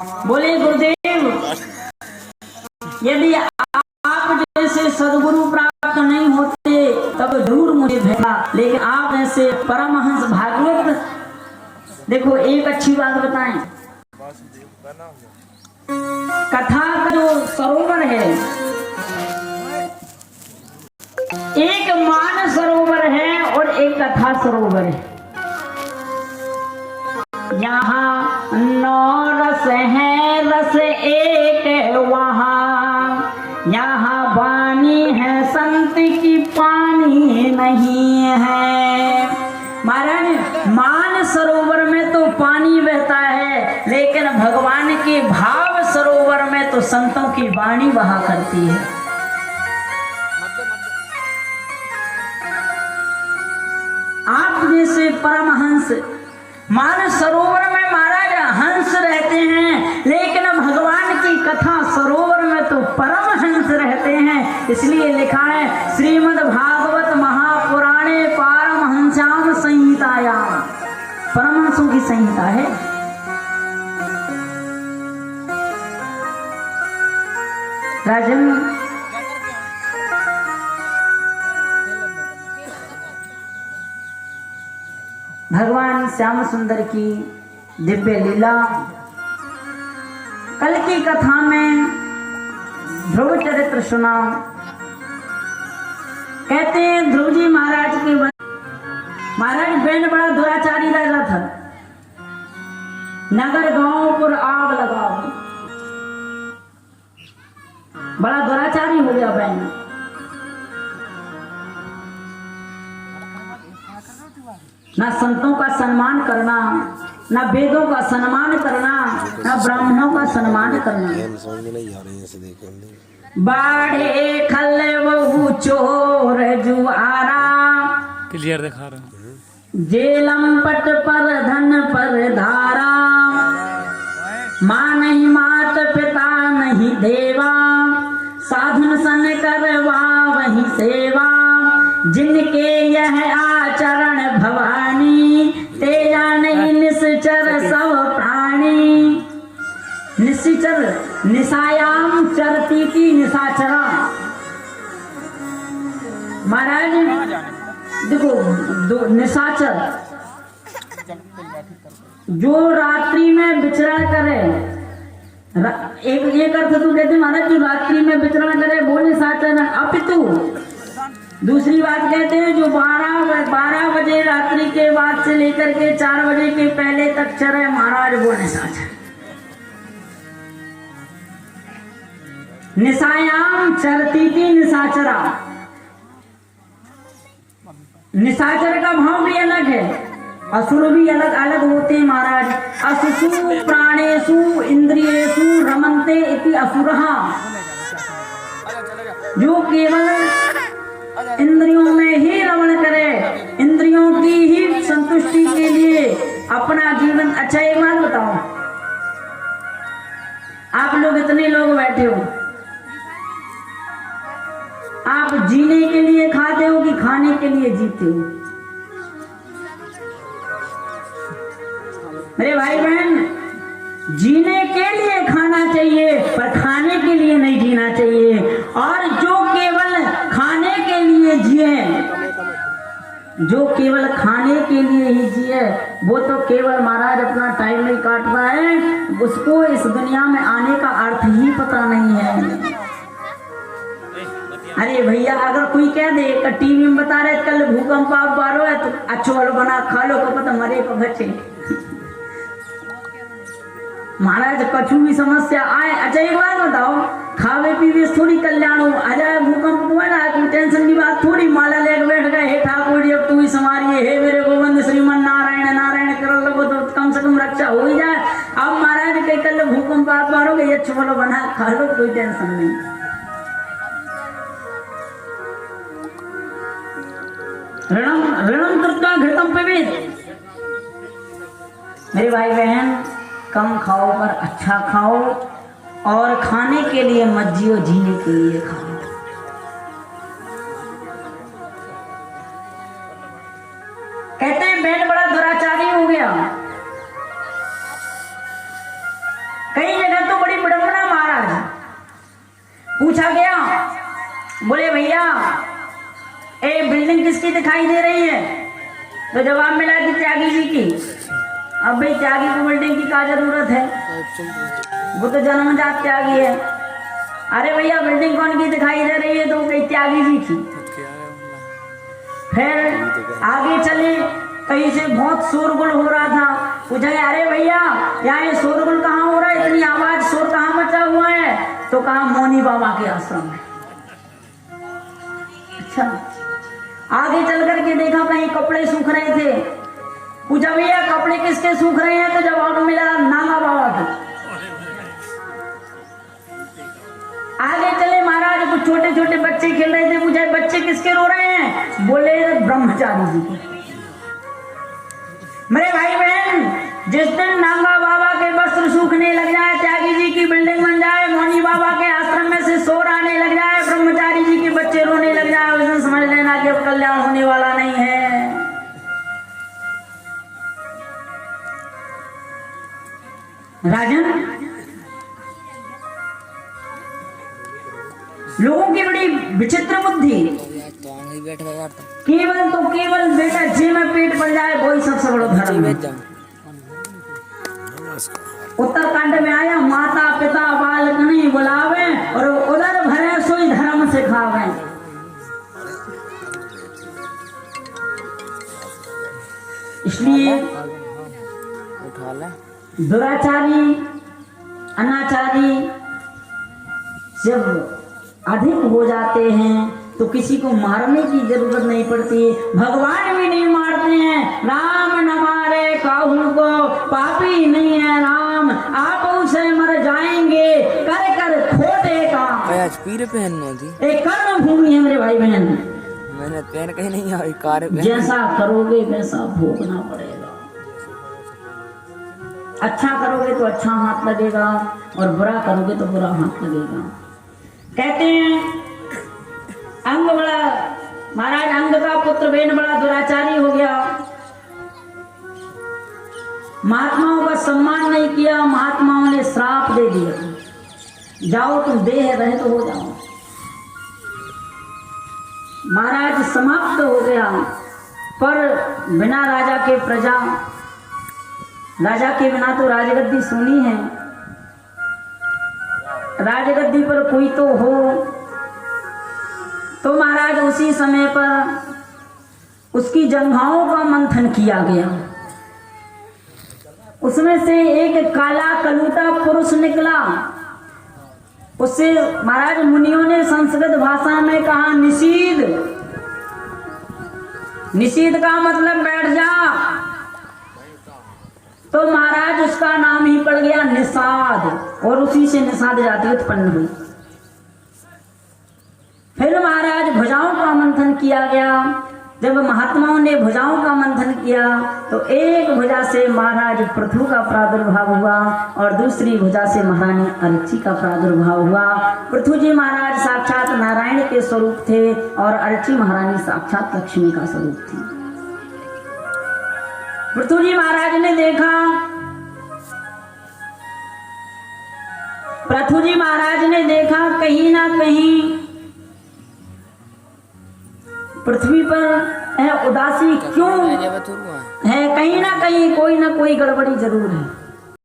बोले गुरुदेव, यदि आप जैसे सदगुरु प्राप्त नहीं होते तब जरूर मुझे भेजा, लेकिन आप ऐसे परमहंस भागवत। देखो एक अच्छी बात बताएं, कथा का जो सरोवर है, एक मान सरोवर है और एक कथा सरोवर है। यहाँ 9 रस है, रस एक है वहाँ। यहाँ वाणी है संत की, पानी नहीं है। महाराज, मान सरोवर में तो पानी बहता है, लेकिन भगवान के भाव सरोवर में तो संतों की वाणी बहा करती है। आप जैसे परमहंस मान सरोवर में महाराज हंस रहते हैं, लेकिन भगवान की कथा सरोवर में तो परमहंस रहते हैं। इसलिए लिखा है श्रीमद् भागवत महापुराणे पारमहंस्याम संहितायाम, परमहंसों की संहिता है। राजन, भगवान श्याम सुंदर की दिव्य लीला। कल की कथा में ध्रुव चरित्र सुना। कहते हैं ध्रुव जी महाराज के महाराज बहन बड़ा दुराचारी राजा था। नगर गांव पर आग लगा, बड़ा दुराचारी हो गया बहन। ना संतों का सम्मान करना, ना वेदों का सम्मान करना, ना ब्राह्मणों का सम्मान करना। बाढ़े खल बहु चोर जुआरा, क्लियर दिखा रहा। जेलम पट पर धन पर धारा, माँ नहीं मात पिता नहीं देवा, साधन सन करवा वही सेवा। जिनके यह आचरण भवानी, तेजा नहीं निश्चर सब प्राणी। निश्चर निशायाम चरती की निशाचरा। महाराज देखो, निशाचर जो रात्रि में विचरण करे, एक अर्थ तो कहते महाराज जो रात्रि में विचरण करे वो निशाचर। अपितु दूसरी बात कहते हैं जो 12 बजे रात्रि के बाद से लेकर के 4 बजे के पहले तक चरे महाराज, वो निशाचर। निशायाम चरती थी निशाचरा। निशाचर का भाव भी अलग है, असुर भी अलग अलग होते हैं महाराज। असुसु प्राणेषु इंद्रियेषु रमन्ते इति असुरः, जो केवल इंद्रियों में ही रमण करे, इंद्रियों की ही संतुष्टि के लिए अपना जीवन। अच्छा एक बात बताओ, आप लोग इतने लोग बैठे हो, आप जीने के लिए खाते हो कि खाने के लिए जीते हो? मेरे भाई बहन, जीने के लिए खाना चाहिए पर खाने के लिए नहीं जीना चाहिए। और जो केवल खाने के लिए जिए, जो केवल खाने के लिए ही जिए, वो तो केवल महाराज अपना टाइम नहीं काट रहा है, उसको इस दुनिया में आने का अर्थ ही पता नहीं है। अरे भैया, अगर कोई कह दे टीवी में बता रहे कल भूकंप आप बारो है तो अच्छो वालो बना खा लो, को पता मरे को बचे। महाराज कछु भी समस्या आए, अच्छा एक बात बताओ, खावे पीवे थोड़ी कल्याण हो, अजय भूकंप हुआ ना कोई टेंशन की बात थोड़ी। माला लेकर बैठ गए, हे ठाकुर जी अब तू ही संवारिए, हे मेरे गोविंद श्रीमन नारायण नारायण कर लो तो कम से कम रक्षा हो ही जाए। अब महाराज कई कल भूकंप आप मारोगे, ये छोलो बना खा लो, कोई टेंशन नहीं। ऋणम कृत्वा घृतम पिबेत। मेरे भाई बहन, कम खाओ पर अच्छा खाओ, और खाने के लिए मत जियो, जीने के लिए खाओ। कहते हैं बैल बड़ा दुराचारी हो गया। कई पूछा गया, बोले भैया ये बिल्डिंग किसकी दिखाई दे रही है? तो जवाब मिला कि त्यागी जी की। अब भाई त्यागी को बिल्डिंग की क्या जरूरत है, वो तो जन्मजात त्यागी है। अरे भैया बिल्डिंग कौन की दिखाई दे रही है? तो कहीं त्यागी जी की। फिर आगे चले, कहीं से बहुत शोरगुल हो रहा था। पूछा अरे भैया यहाँ ये शोरगुल कहाँ हो रहा है, इतनी आवाज शोर कहाँ मचा हुआ है? तो कहा मौनी बाबा के आश्रम में। अच्छा, आगे चल करके देखा कहीं कपड़े सूख रहे थे। पूछा भैया कपड़े किसके सूख रहे हैं? तो जवाब मिला नागा बाबा के। आगे चले महाराज, कुछ छोटे छोटे बच्चे खेल रहे थे। पूछा बच्चे किसके रो रहे हैं? बोले ब्रह्मचारी जी के। मेरे भाई बहन, जिस दिन नागा बाबा के वस्त्र सूखने लग जाए, त्यागी जी की बिल्डिंग बन जाए, मौनी बाबा के आश्रम में से शोर आने लग जाए, ब्रह्मचारी जी के बच्चे रोने लग जाए, उस दिन समझ लेना कि अब कल्याण होने वाला नहीं है। राजन, लोगों की बड़ी विचित्र बुद्धि। केवल तो केवल बेटा जे में पेट पड़ जाए वही सबसे बड़ा धर्म है। उत्तरकांड में आया, माता पिता बालक नहीं बुलावे और उधर भरे सोई धर्म सिखावे। इसलिए दुराचारी अनाचारी जब अधिक हो जाते हैं तो किसी को मारने की जरूरत नहीं पड़ती। भगवान भी नहीं मारते हैं। राम न मारे काहू को, पापी नहीं है राम, आप उसे मर जाएंगे कर कर खोटे काम। आज पीर पहनना थी, एक कर्म भूमि है मेरे भाई बहन। मैंने पहन कहीं नहीं आई, कार जैसा करोगे वैसा भोगना पड़ेगा। अच्छा करोगे तो अच्छा हाथ लगेगा और बुरा करोगे तो बुरा हाथ लगेगा। कहते हैं अंग बड़ा, महाराज अंग का पुत्र बेन बड़ा दुराचारी हो गया। महात्माओं का सम्मान नहीं किया, महात्माओं ने श्राप दे दिया, जाओ तुम देह रहे तो हो जाओ। महाराज समाप्त हो गया। पर बिना राजा के प्रजा, राजा के बिना तो राजगद्दी सोनी है। राजगद्दी पर कोई तो हो। तो महाराज उसी समय पर उसकी जंघाओं का मंथन किया गया। उसमें से एक काला कलूटा पुरुष निकला। उससे महाराज मुनियों ने संस्कृत भाषा में कहा निषीद। निषीद का मतलब बैठ जा। तो महाराज उसका नाम ही पड़ गया निषाद, और उसी से निषाद जाति उत्पन्न हुई। फिर महाराज भुजाओं का मंथन किया गया। जब महात्माओं ने भुजाओं का मंथन किया तो एक भुजा से महाराज पृथु का प्रादुर्भाव हुआ और दूसरी भुजा से महारानी अर्ची का प्रादुर्भाव हुआ। पृथु जी महाराज साक्षात नारायण के स्वरूप थे और अर्ची महारानी साक्षात लक्ष्मी का स्वरूप थी। पृथु जी महाराज ने देखा, पृथु जी महाराज ने देखा कहीं ना कहीं पृथ्वी पर उदासी क्यों है, कहीं ना कहीं कोई ना कोई गड़बड़ी जरूर है।